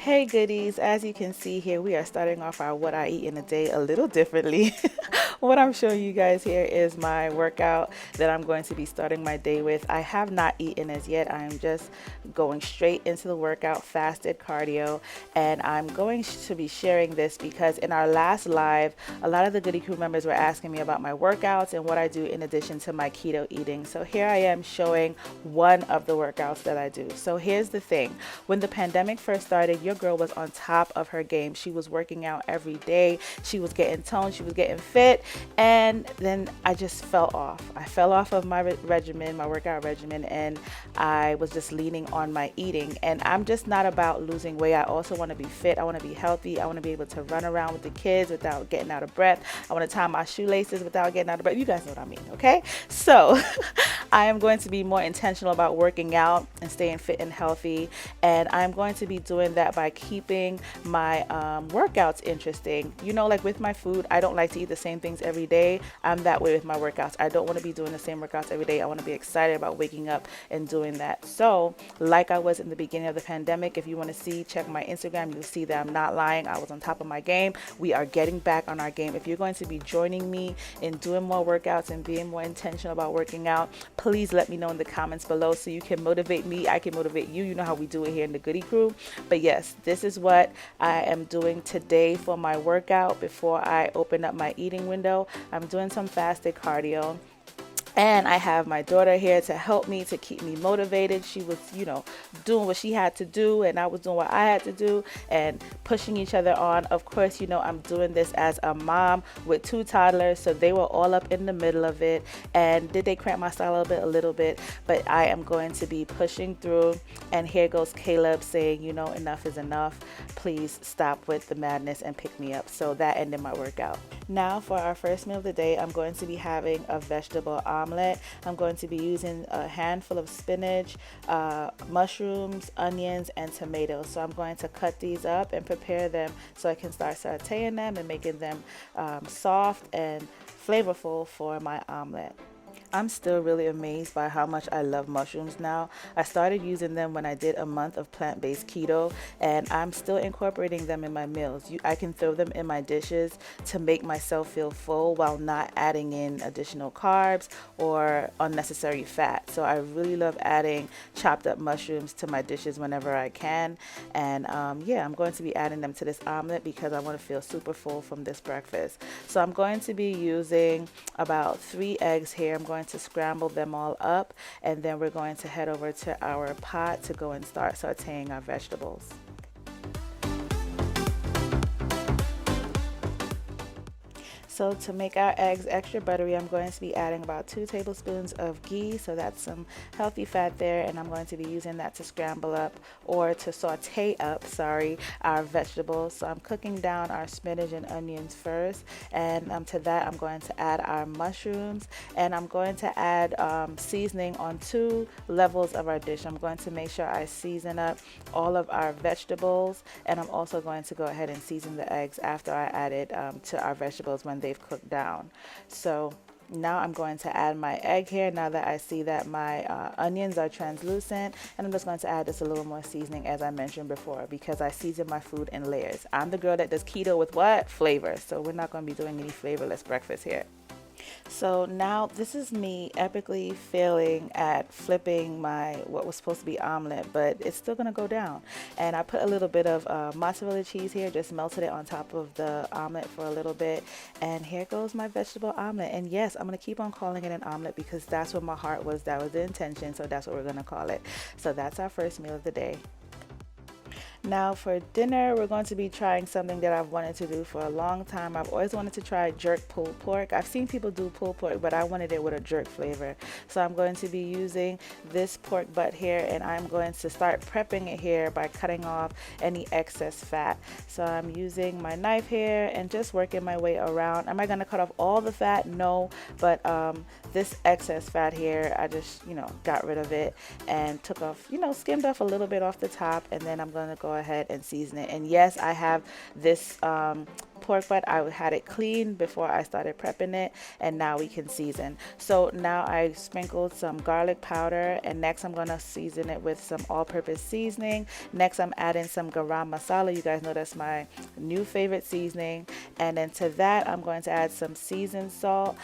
Hey goodies, as you can see here, we are starting off our what I eat in a day a little differently. What I'm showing you guys here is my workout that I'm going to be starting my day with. I have not eaten as yet. I am just going straight into the workout, fasted cardio, and I'm going to be sharing this because in our last live, a lot of the Goody Crew members were asking me about my workouts and what I do in addition to my keto eating. So here I am showing one of the workouts that I do. So here's the thing. When the pandemic first started, your girl was on top of her game. She was working out every day. She was getting toned. She was getting fit. And then I just fell off. I fell off of my regimen, my workout regimen, and I was just leaning on my eating. And I'm just not about losing weight. I also want to be fit. I want to be healthy. I want to be able to run around with the kids without getting out of breath. I want to tie my shoelaces without getting out of breath. You guys know what I mean, okay? So I am going to be more intentional about working out and staying fit and healthy. And I'm going to be doing that by keeping my workouts interesting. You know, like with my food, I don't like to eat the same things every day. I'm that way with my workouts. I don't want to be doing the same workouts every day. I want to be excited about waking up and doing that. So, like I was in the beginning of the pandemic, if you want to see, check my Instagram, you'll see that I'm not lying. I was on top of my game. We are getting back on our game. If you're going to be joining me in doing more workouts and being more intentional about working out, please let me know in the comments below so you can motivate me. I can motivate you. You know how we do it here in the Goody Crew. But yes, this is what I am doing today for my workout before I open up my eating window. I'm doing some fasted cardio. And I have my daughter here to help me, to keep me motivated. She was, doing what she had to do, and I was doing what I had to do, and pushing each other on. Of course, I'm doing this as a mom with two toddlers, so they were all up in the middle of it. And did they cramp my style a little bit? But I am going to be pushing through. And here goes Caleb saying, enough is enough. Please stop with the madness and pick me up. So that ended my workout. Now for our first meal of the day, I'm going to be having a vegetable omelet. I'm going to be using a handful of spinach, mushrooms, onions, and tomatoes. So I'm going to cut these up and prepare them so I can start sauteing them and making them soft and flavorful for my omelet. I'm still really amazed by how much I love mushrooms now. I started using them when I did a month of plant-based keto, and I'm still incorporating them in my meals. I can throw them in my dishes to make myself feel full while not adding in additional carbs or unnecessary fat. So I really love adding chopped up mushrooms to my dishes whenever I can. And yeah, I'm going to be adding them to this omelet because I want to feel super full from this breakfast. So I'm going to be using about 3 eggs here. I'm going to scramble them all up, and then we're going to head over to our pot to go and start sauteing our vegetables. So to make our eggs extra buttery, I'm going to be adding about 2 tablespoons of ghee. So that's some healthy fat there, and I'm going to be using that to scramble up or to saute up, our vegetables. So I'm cooking down our spinach and onions first, and to that I'm going to add our mushrooms, and I'm going to add seasoning on 2 levels of our dish. I'm going to make sure I season up all of our vegetables, and I'm also going to go ahead and season the eggs after I add it to our vegetables when they've cooked down. So now I'm going to add my egg here now that I see that my onions are translucent, and I'm just going to add just a little more seasoning as I mentioned before because I season my food in layers. I'm the girl that does keto with what? Flavor. So we're not going to be doing any flavorless breakfast here. So now this is me epically failing at flipping my what was supposed to be omelet, but it's still gonna go down. And I put a little bit of mozzarella cheese here, just melted it on top of the omelet for a little bit. And here goes my vegetable omelet. And yes, I'm gonna keep on calling it an omelet because that's what my heart was. That was the intention. So that's what we're gonna call it. So that's our first meal of the day. Now for dinner, we're going to be trying something that I've wanted to do for a long time. I've always wanted to try jerk pulled pork. I've seen people do pulled pork, but I wanted it with a jerk flavor. So I'm going to be using this pork butt here, and I'm going to start prepping it here by cutting off any excess fat. So I'm using my knife here and just working my way around. Am I going to cut off all the fat? No, but this excess fat here, I just, got rid of it and took off, skimmed off a little bit off the top, and then I'm going to go go ahead and season it. And yes, I have this pork butt. I had it clean before I started prepping it, and now we can season. So now I sprinkled some garlic powder, and next I'm gonna season it with some all-purpose seasoning. Next I'm adding some garam masala. You guys know that's my new favorite seasoning. And then to that I'm going to add some seasoned salt.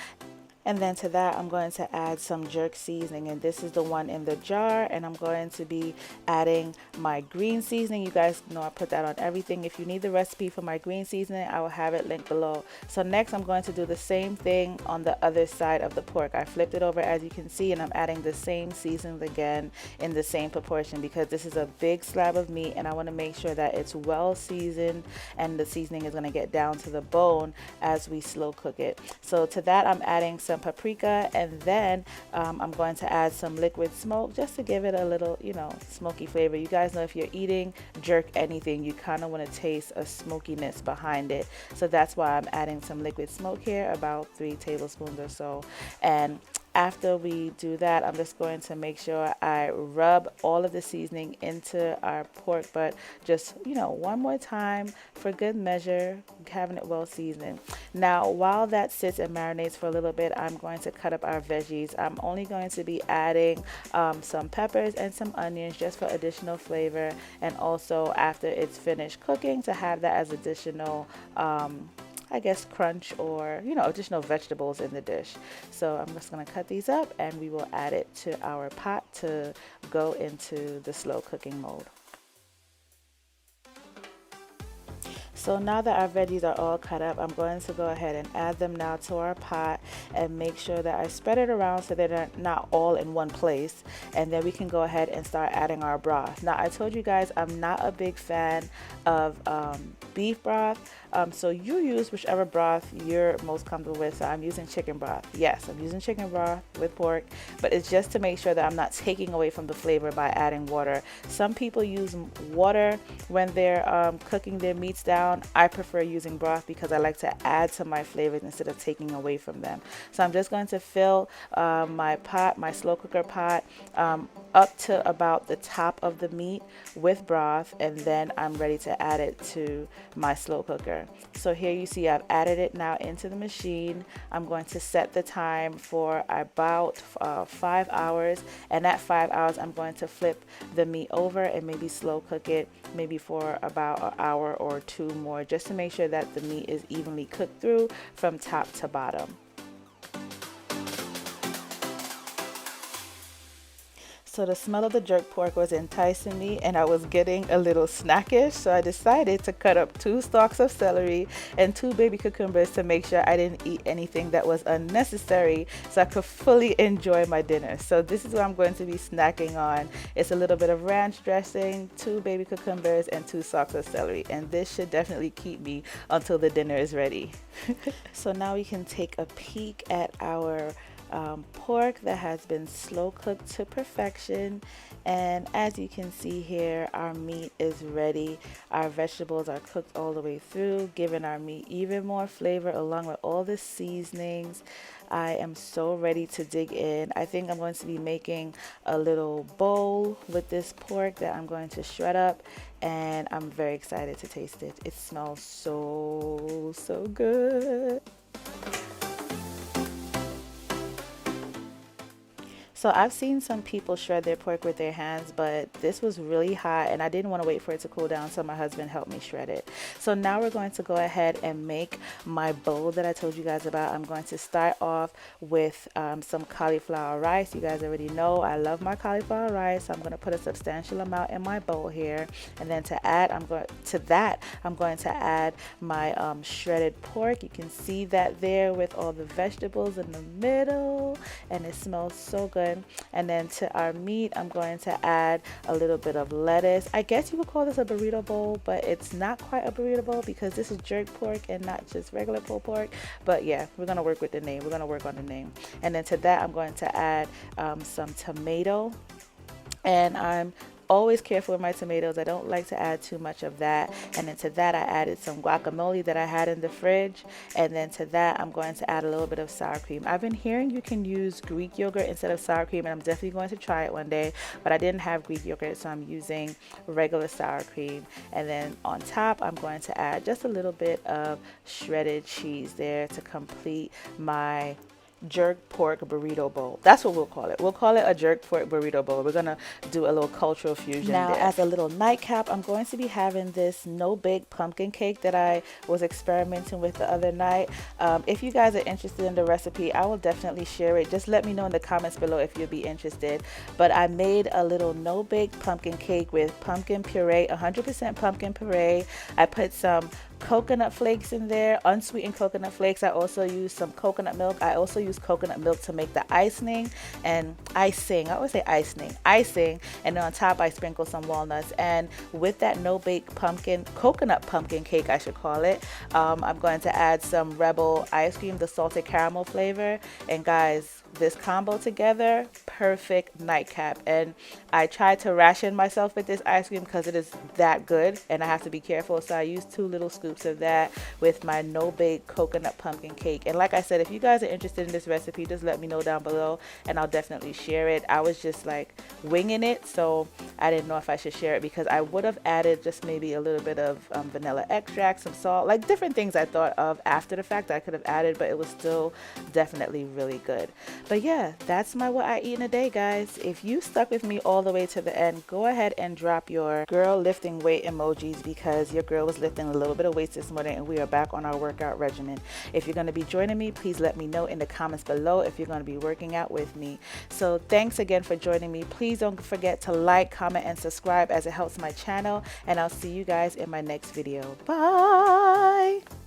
And then to that, I'm going to add some jerk seasoning, and this is the one in the jar. And I'm going to be adding my green seasoning. You guys know I put that on everything. If you need the recipe for my green seasoning, I will have it linked below. So next, I'm going to do the same thing on the other side of the pork. I flipped it over, as you can see, and I'm adding the same seasonings again in the same proportion, because this is a big slab of meat, and I want to make sure that it's well seasoned and the seasoning is going to get down to the bone as we slow cook it. So to that, I'm adding some paprika, and then I'm going to add some liquid smoke just to give it a little, smoky flavor. You guys know if you're eating jerk anything, you kind of want to taste a smokiness behind it. So that's why I'm adding some liquid smoke here, about 3 tablespoons or so. And after we do that, I'm just going to make sure I rub all of the seasoning into our pork, but just, one more time for good measure, having it well seasoned. Now, while that sits and marinates for a little bit, I'm going to cut up our veggies. I'm only going to be adding some peppers and some onions just for additional flavor, and also after it's finished cooking to have that as additional crunch or additional vegetables in the dish. So I'm just going to cut these up, and we will add it to our pot to go into the slow cooking mode. So now that our veggies are all cut up, I'm going to go ahead and add them now to our pot, and make sure that I spread it around so that they're not all in one place. And then we can go ahead and start adding our broth. Now, I told you guys I'm not a big fan of beef broth. So you use whichever broth you're most comfortable with. So I'm using chicken broth. Yes, I'm using chicken broth with pork, but it's just to make sure that I'm not taking away from the flavor by adding water. Some people use water when they're cooking their meats down. I prefer using broth because I like to add to my flavors instead of taking away from them. So I'm just going to fill my pot, my slow cooker pot, up to about the top of the meat with broth, and then I'm ready to add it to my slow cooker. So here you see I've added it now into the machine. I'm going to set the time for about 5 hours, and at 5 hours I'm going to flip the meat over and maybe slow cook it maybe for about an hour or 2 more, just to make sure that the meat is evenly cooked through from top to bottom. So the smell of the jerk pork was enticing me, and I was getting a little snackish, so I decided to cut up 2 stalks of celery and 2 baby cucumbers to make sure I didn't eat anything that was unnecessary, so I could fully enjoy my dinner. So this is what I'm going to be snacking on. It's a little bit of ranch dressing, 2 baby cucumbers, and 2 stalks of celery, and this should definitely keep me until the dinner is ready. So now we can take a peek at our pork that has been slow cooked to perfection, and as you can see here, our meat is ready. Our vegetables are cooked all the way through, giving our meat even more flavor along with all the seasonings. I am so ready to dig in. I think I'm going to be making a little bowl with this pork that I'm going to shred up, and I'm very excited to taste it. It smells so good. So I've seen some people shred their pork with their hands, but this was really hot and I didn't want to wait for it to cool down, so my husband helped me shred it. So now we're going to go ahead and make my bowl that I told you guys about. I'm going to start off with some cauliflower rice. You guys already know I love my cauliflower rice, so I'm going to put a substantial amount in my bowl here. And then to add, I'm going to add my shredded pork. You can see that there with all the vegetables in the middle, and it smells so good. And then to our meat, I'm going to add a little bit of lettuce. I guess you would call this a burrito bowl, but it's not quite a burrito bowl because this is jerk pork and not just regular pulled pork. But yeah, we're going to work with the name. We're going to work on the name. And then to that, I'm going to add some tomato. And I'm always careful with my tomatoes. I don't like to add too much of that. And then to that, I added some guacamole that I had in the fridge. And then to that, I'm going to add a little bit of sour cream. I've been hearing you can use Greek yogurt instead of sour cream, and I'm definitely going to try it one day. But I didn't have Greek yogurt, so I'm using regular sour cream. And then on top, I'm going to add just a little bit of shredded cheese there to complete my jerk pork burrito bowl. That's what we'll call it. We'll call it a jerk pork burrito bowl. We're gonna do a little cultural fusion now there. As a little nightcap, I'm going to be having this no-bake pumpkin cake that I was experimenting with the other night. If you guys are interested in the recipe, I will definitely share it. Just let me know in the comments below if you'll be interested. But I made a little no-bake pumpkin cake with pumpkin puree, 100% pumpkin puree. I put some coconut flakes in there, unsweetened coconut flakes. I also used some coconut milk. I also used coconut milk to make the icing. I always say icing, and then on top I sprinkle some walnuts. And with that no-bake coconut pumpkin cake, I should call it, I'm going to add some Rebel ice cream, the salted caramel flavor. And guys, this combo together, perfect nightcap. And I tried to ration myself with this ice cream because it is that good, and I have to be careful, so I used 2 little scoops of that with my no-bake coconut pumpkin cake. And like I said, if you guys are interested in this recipe, just let me know down below and I'll definitely share it. I was just like winging it, so I didn't know if I should share it, because I would have added just maybe a little bit of vanilla extract, some salt, like different things I thought of after the fact that I could have added, but it was still definitely really good. But yeah, that's my what I eat in a day, guys. If you stuck with me all the way to the end, go ahead and drop your girl lifting weight emojis, because your girl was lifting a little bit of weights this morning and we are back on our workout regimen. If you're going to be joining me, please let me know in the comments below if you're going to be working out with me. So thanks again for joining me. Please don't forget to like, comment, and subscribe, as it helps my channel. And I'll see you guys in my next video. Bye!